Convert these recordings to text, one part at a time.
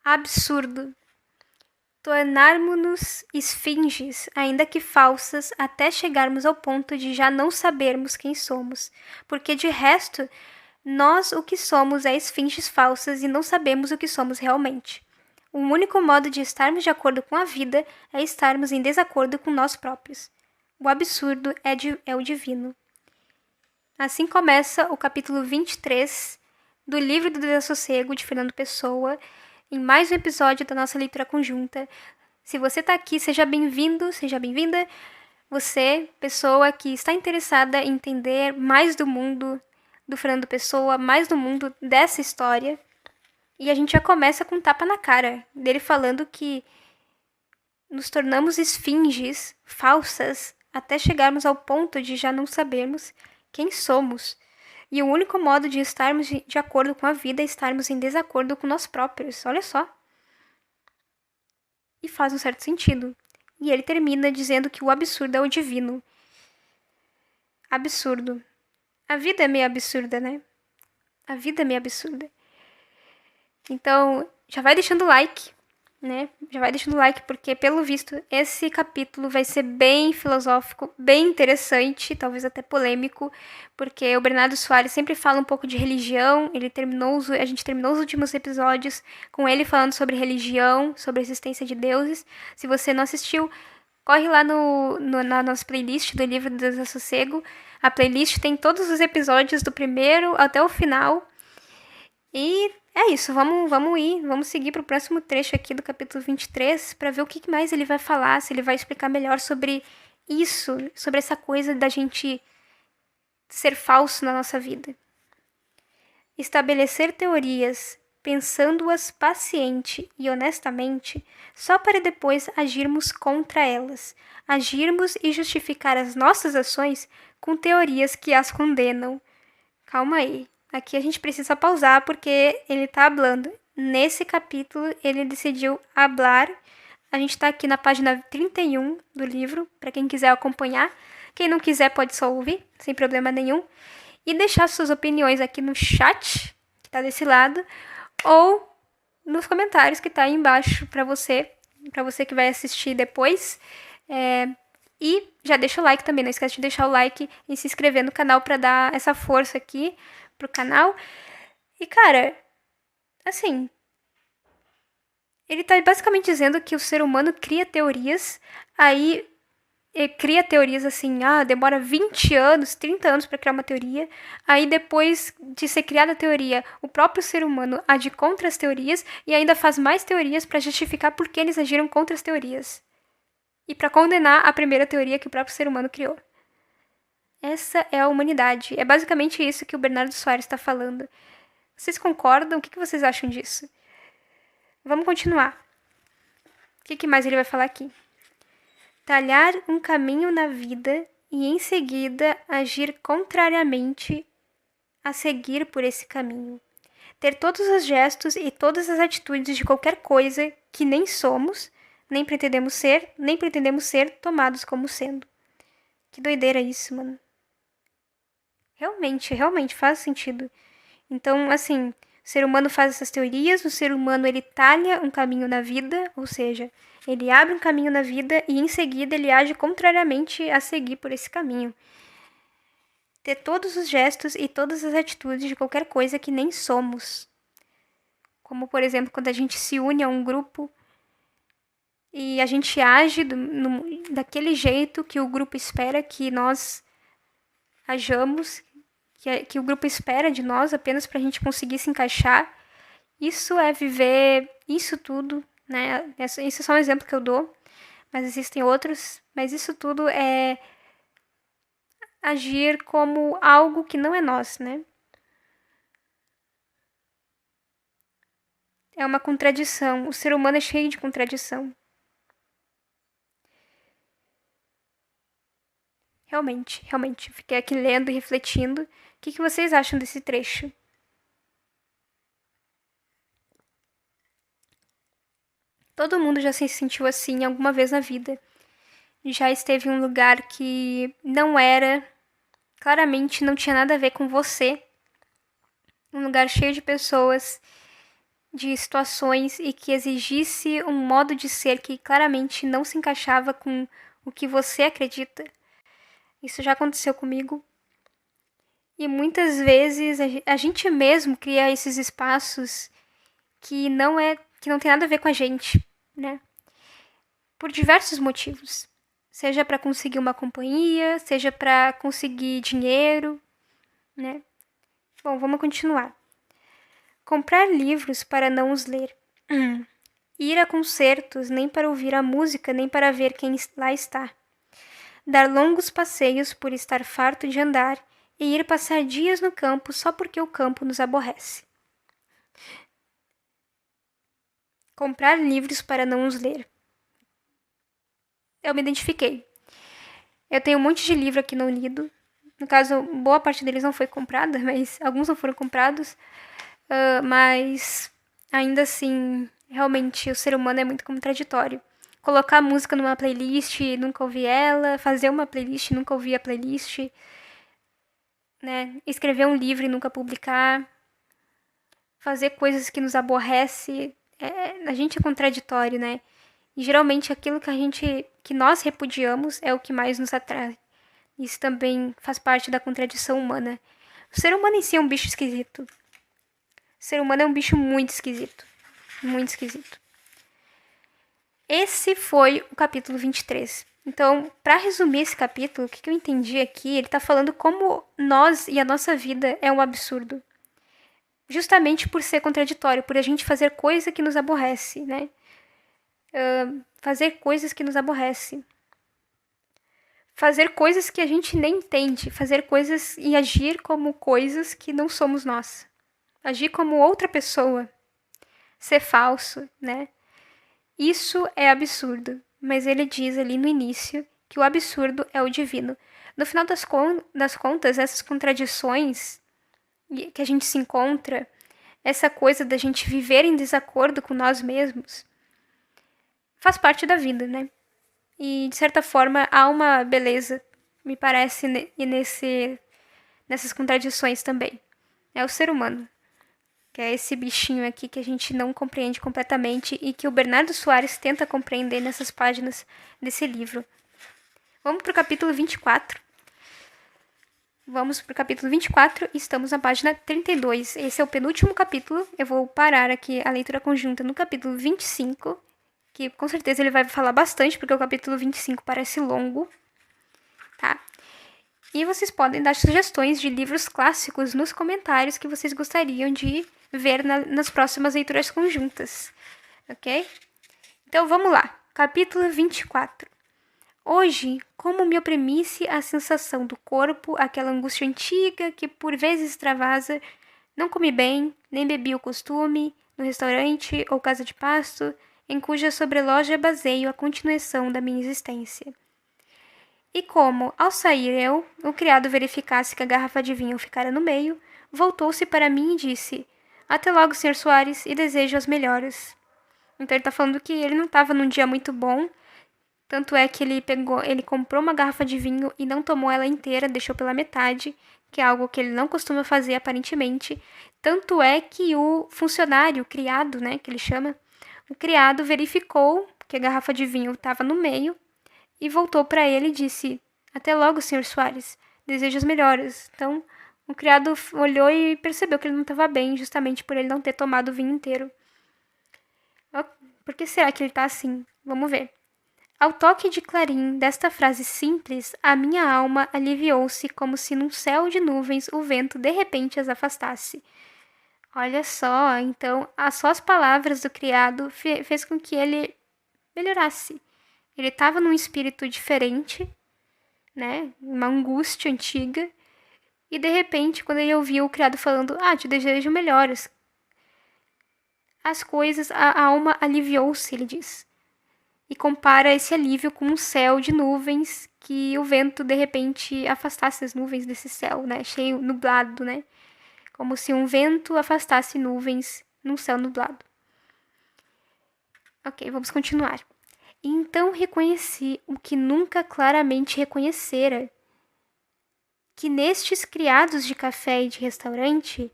Absurdo. Tornarmos-nos esfinges, ainda que falsas, até chegarmos ao ponto de já não sabermos quem somos, porque de resto, nós o que somos é esfinges falsas e não sabemos o que somos realmente. O único modo de estarmos de acordo com a vida é estarmos em desacordo com nós próprios. O absurdo é o divino. Assim começa o capítulo 23 do livro do Desassossego, de Fernando Pessoa, em mais um episódio da nossa leitura conjunta. Se você está aqui, seja bem-vindo, seja bem-vinda. Você, pessoa que está interessada em entender mais do mundo do Fernando Pessoa, mais do mundo dessa história. E a gente já começa com um tapa na cara, dele falando que nos tornamos esfinges falsas até chegarmos ao ponto de já não sabermos quem somos. E o único modo de estarmos de acordo com a vida é estarmos em desacordo com nós próprios. Olha só. E faz um certo sentido. E ele termina dizendo que o absurdo é o divino. Absurdo. A vida é meio absurda, né? A vida é meio absurda. Então, já vai deixando o like, né? Já vai deixando o like, porque, pelo visto, esse capítulo vai ser bem filosófico, bem interessante, talvez até polêmico, porque o Bernardo Soares sempre fala um pouco de religião. A gente terminou os últimos episódios com ele falando sobre religião, sobre a existência de deuses. Se você não assistiu, corre lá na nossa playlist do livro do Desassossego. A playlist tem todos os episódios do primeiro até o final. E é isso, vamos seguir para o próximo trecho aqui do capítulo 23 para ver o que mais ele vai falar, se ele vai explicar melhor sobre isso, sobre essa coisa da gente ser falso na nossa vida. Estabelecer teorias, pensando-as paciente e honestamente, só para depois agirmos contra elas, agirmos e justificar as nossas ações com teorias que as condenam. Calma aí. Aqui a gente precisa pausar porque ele tá hablando. Nesse capítulo, ele decidiu hablar. A gente tá aqui na página 31 do livro, para quem quiser acompanhar. Quem não quiser pode só ouvir, sem problema nenhum. E deixar suas opiniões aqui no chat, que tá desse lado, ou nos comentários que tá aí embaixo para você que vai assistir depois. E já deixa o like também, não esquece de deixar o like e se inscrever no canal para dar essa força aqui pro canal. E, cara, assim, ele tá basicamente dizendo que o ser humano cria teorias, aí cria teorias assim, demora 20 anos, 30 anos para criar uma teoria, aí depois de ser criada a teoria, o próprio ser humano age contra as teorias e ainda faz mais teorias para justificar por que eles agiram contra as teorias. E para condenar a primeira teoria que o próprio ser humano criou. Essa é a humanidade. É basicamente isso que o Bernardo Soares está falando. Vocês concordam? O que vocês acham disso? Vamos continuar. O que mais ele vai falar aqui? Talhar um caminho na vida e, em seguida, agir contrariamente a seguir por esse caminho. Ter todos os gestos e todas as atitudes de qualquer coisa que nem somos, nem pretendemos ser tomados como sendo. Que doideira isso, mano. Realmente faz sentido. Então, assim, o ser humano faz essas teorias, o ser humano ele talha um caminho na vida, ou seja, ele abre um caminho na vida e em seguida ele age contrariamente a seguir por esse caminho. Ter todos os gestos e todas as atitudes de qualquer coisa que nem somos. Como, por exemplo, quando a gente se une a um grupo e a gente age daquele jeito que o grupo espera que nós hajamos, que o grupo espera de nós apenas para a gente conseguir se encaixar. Isso é viver isso tudo, né? Isso é só um exemplo que eu dou, mas existem outros. Mas isso tudo é agir como algo que não é nós, né? É uma contradição. O ser humano é cheio de contradição. Realmente. Fiquei aqui lendo e refletindo. O que vocês acham desse trecho? Todo mundo já se sentiu assim alguma vez na vida. Já esteve em um lugar que não era, claramente não tinha nada a ver com você. Um lugar cheio de pessoas de situações e que exigisse um modo de ser que claramente não se encaixava com o que você acredita. Isso já aconteceu comigo. E muitas vezes a gente mesmo cria esses espaços que não tem nada a ver com a gente, né? Por diversos motivos. Seja para conseguir uma companhia, seja para conseguir dinheiro, né? Bom, vamos continuar. Comprar livros para não os ler. Ir a concertos nem para ouvir a música, nem para ver quem lá está. Dar longos passeios por estar farto de andar e ir passar dias no campo só porque o campo nos aborrece. Comprar livros para não os ler. Eu me identifiquei. Eu tenho um monte de livro aqui não lido. No caso, boa parte deles não foi comprada, mas alguns não foram comprados. Mas ainda assim, realmente o ser humano é muito contraditório. Colocar música numa playlist e nunca ouvir ela, fazer uma playlist e nunca ouvir a playlist, né? Escrever um livro e nunca publicar, fazer coisas que nos aborrece. A gente é contraditório, né? E geralmente aquilo que nós repudiamos é o que mais nos atrai. Isso também faz parte da contradição humana. O ser humano em si é um bicho esquisito. O ser humano é um bicho muito esquisito. Muito esquisito. Esse foi o capítulo 23. Então, para resumir esse capítulo, o que eu entendi aqui, ele tá falando como nós e a nossa vida é um absurdo. Justamente por ser contraditório, por a gente fazer coisa que nos aborrece, né? Fazer coisas que nos aborrece. Fazer coisas que a gente nem entende. Fazer coisas e agir como coisas que não somos nós. Agir como outra pessoa. Ser falso, né? Isso é absurdo, mas ele diz ali no início que o absurdo é o divino. No final das contas, essas contradições que a gente se encontra, essa coisa da gente viver em desacordo com nós mesmos, faz parte da vida, né? E, de certa forma, há uma beleza, me parece, nessas contradições também. É o ser humano. Que é esse bichinho aqui que a gente não compreende completamente e que o Bernardo Soares tenta compreender nessas páginas desse livro. Vamos para o capítulo 24. E estamos na página 32. Esse é o penúltimo capítulo. Eu vou parar aqui a leitura conjunta no capítulo 25, que com certeza ele vai falar bastante, porque o capítulo 25 parece longo, tá? E vocês podem dar sugestões de livros clássicos nos comentários que vocês gostariam de ver nas próximas leituras conjuntas, ok? Então vamos lá, capítulo 24. Hoje, como me oprimisse a sensação do corpo, aquela angústia antiga que por vezes extravasa, não comi bem, nem bebi o costume, no restaurante ou casa de pasto, em cuja sobreloja baseio a continuação da minha existência. E como, ao sair o criado verificasse que a garrafa de vinho ficara no meio, voltou-se para mim e disse: Até logo, Sr. Soares, e desejo as melhoras. Então ele tá falando que ele não estava num dia muito bom, tanto é que ele comprou uma garrafa de vinho e não tomou ela inteira, deixou pela metade, que é algo que ele não costuma fazer aparentemente. Tanto é que o funcionário, o criado, né, que ele chama, o criado verificou que a garrafa de vinho estava no meio e voltou para ele e disse: Até logo, Sr. Soares, desejo as melhoras. Então, o criado olhou e percebeu que ele não estava bem, justamente por ele não ter tomado o vinho inteiro. Por que será que ele está assim? Vamos ver. Ao toque de clarim desta frase simples, a minha alma aliviou-se como se num céu de nuvens o vento de repente as afastasse. Olha só, então, só as palavras do criado fez com que ele melhorasse. Ele estava num espírito diferente, né? Uma angústia antiga. E de repente, quando ele ouviu o criado falando: te desejo melhoras, as coisas, a alma aliviou-se, ele diz. E compara esse alívio com um céu de nuvens que o vento de repente afastasse as nuvens desse céu, né? Cheio, nublado, né? Como se um vento afastasse nuvens num céu nublado. Ok, vamos continuar. E então reconheci o que nunca claramente reconhecera, que nestes criados de café e de restaurante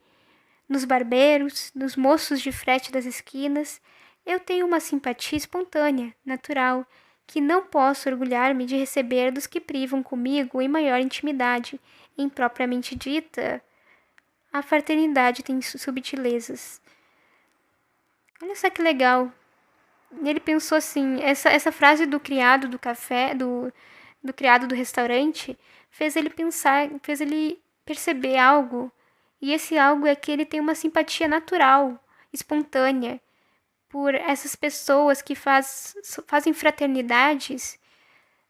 nos barbeiros, nos moços de frete das esquinas, eu tenho uma simpatia espontânea, natural, que não posso orgulhar-me de receber dos que privam comigo em maior intimidade, em propriamente dita. A fraternidade tem subtilezas. Olha só que legal. Ele pensou assim, essa frase do criado do café, do criado do restaurante, fez ele pensar, fez ele perceber algo. E esse algo é que ele tem uma simpatia natural, espontânea, por essas pessoas que fazem fraternidades,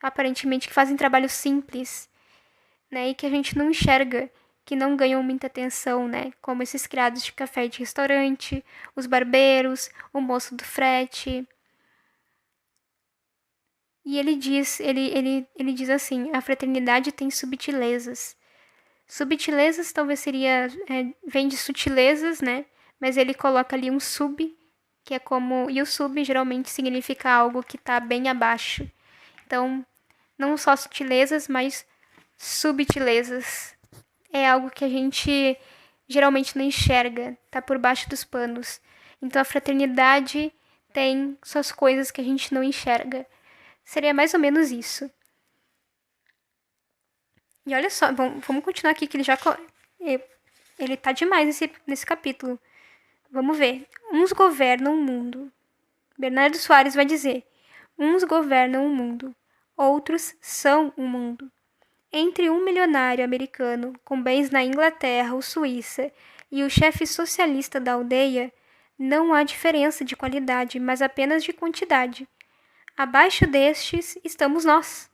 aparentemente que fazem trabalho simples, né, e que a gente não enxerga, que não ganham muita atenção, né, como esses criados de café e de restaurante, os barbeiros, o moço do frete. E ele diz assim, a fraternidade tem subtilezas. Subtilezas talvez seria, vem de sutilezas, né, mas ele coloca ali um sub, que é como, e o sub geralmente significa algo que está bem abaixo. Então, não só sutilezas, mas subtilezas. É algo que a gente geralmente não enxerga, tá por baixo dos panos. Então a fraternidade tem suas coisas que a gente não enxerga. Seria mais ou menos isso. E olha só, vamos continuar aqui que ele tá demais nesse capítulo. Vamos ver. Uns governam o mundo. Bernardo Soares vai dizer: uns governam o mundo, outros são o mundo. Entre um milionário americano com bens na Inglaterra ou Suíça e o chefe socialista da aldeia, não há diferença de qualidade, mas apenas de quantidade. Abaixo destes estamos nós,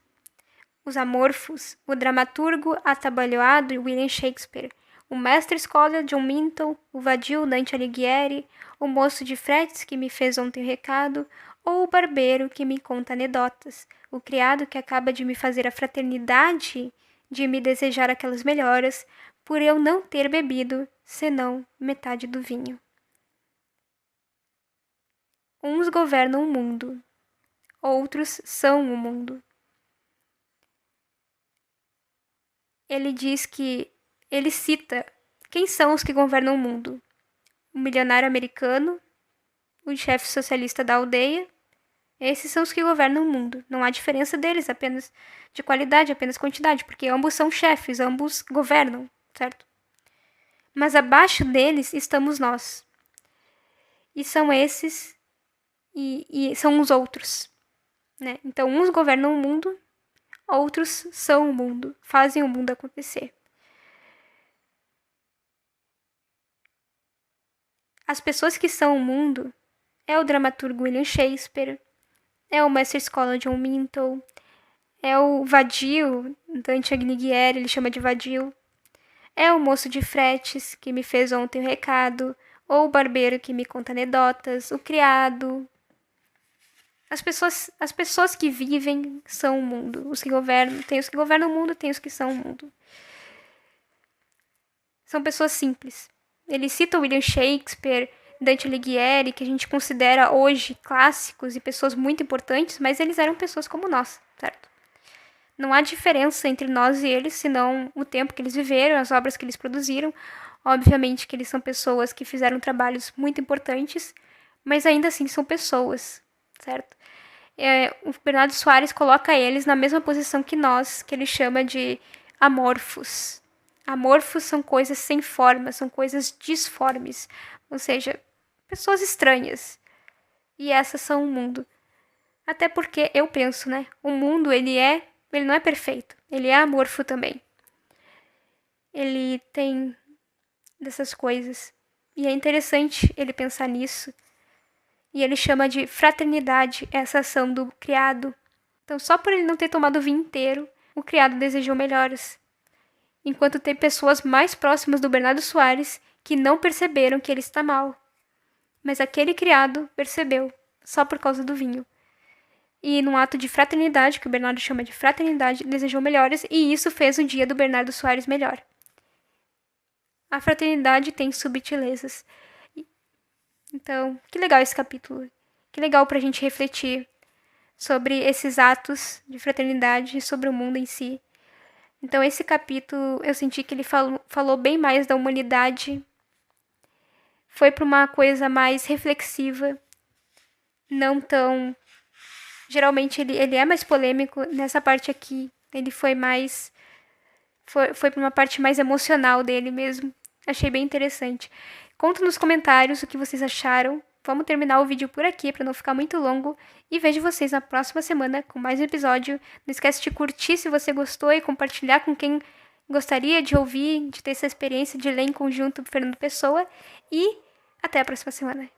os amorfos, o dramaturgo atabalhoado William Shakespeare, o mestre-escola John Milton, o vadio Dante Alighieri, o moço de fretes que me fez ontem o recado, ou o barbeiro que me conta anedotas, o criado que acaba de me fazer a fraternidade de me desejar aquelas melhoras, por eu não ter bebido, senão metade do vinho. Uns governam o mundo, outros são o mundo. Ele diz que ele cita quem são os que governam o mundo: o milionário americano, o chefe socialista da aldeia. Esses são os que governam o mundo. Não há diferença deles, apenas de qualidade, apenas quantidade, porque ambos são chefes, ambos governam, certo? Mas abaixo deles estamos nós. E são esses e são os outros, né? Então, uns governam o mundo, outros são o mundo, fazem o mundo acontecer. As pessoas que são o mundo é o dramaturgo William Shakespeare, é o mestre-escola John Milton, é o vadio Dante Alighieri, ele chama de vadio, é o moço de fretes que me fez ontem o recado, ou o barbeiro que me conta anedotas, o criado. As pessoas que vivem são o mundo. Os que governam, tem os que governam o mundo, tem os que são o mundo. São pessoas simples. Ele cita William Shakespeare, Dante Alighieri, que a gente considera hoje clássicos e pessoas muito importantes, mas eles eram pessoas como nós, certo? Não há diferença entre nós e eles, senão o tempo que eles viveram, as obras que eles produziram. Obviamente que eles são pessoas que fizeram trabalhos muito importantes, mas ainda assim são pessoas, certo? O Bernardo Soares coloca eles na mesma posição que nós, que ele chama de amorfos. Amorfos são coisas sem forma, são coisas disformes, ou seja, pessoas estranhas. E essas são o mundo. Até porque eu penso, né? O mundo, ele não é perfeito. Ele é amorfo também. Ele tem dessas coisas. E é interessante ele pensar nisso. E ele chama de fraternidade essa ação do criado. Então, só por ele não ter tomado o vinho inteiro, o criado desejou melhoras. Enquanto tem pessoas mais próximas do Bernardo Soares que não perceberam que ele está mal. Mas aquele criado percebeu, só por causa do vinho. E num ato de fraternidade, que o Bernardo chama de fraternidade, desejou melhoras, e isso fez o dia do Bernardo Soares melhor. A fraternidade tem subtilezas. Então, que legal esse capítulo. Que legal pra gente refletir sobre esses atos de fraternidade e sobre o mundo em si. Então, esse capítulo, eu senti que ele falou bem mais da humanidade foi para uma coisa mais reflexiva, não tão... Geralmente ele é mais polêmico, nessa parte aqui ele foi mais... Foi para uma parte mais emocional dele mesmo. Achei bem interessante. Conta nos comentários o que vocês acharam. Vamos terminar o vídeo por aqui para não ficar muito longo. E vejo vocês na próxima semana com mais um episódio. Não esquece de curtir se você gostou e compartilhar com quem gostaria de ouvir, de ter essa experiência de ler em conjunto Fernando Pessoa. E até a próxima semana.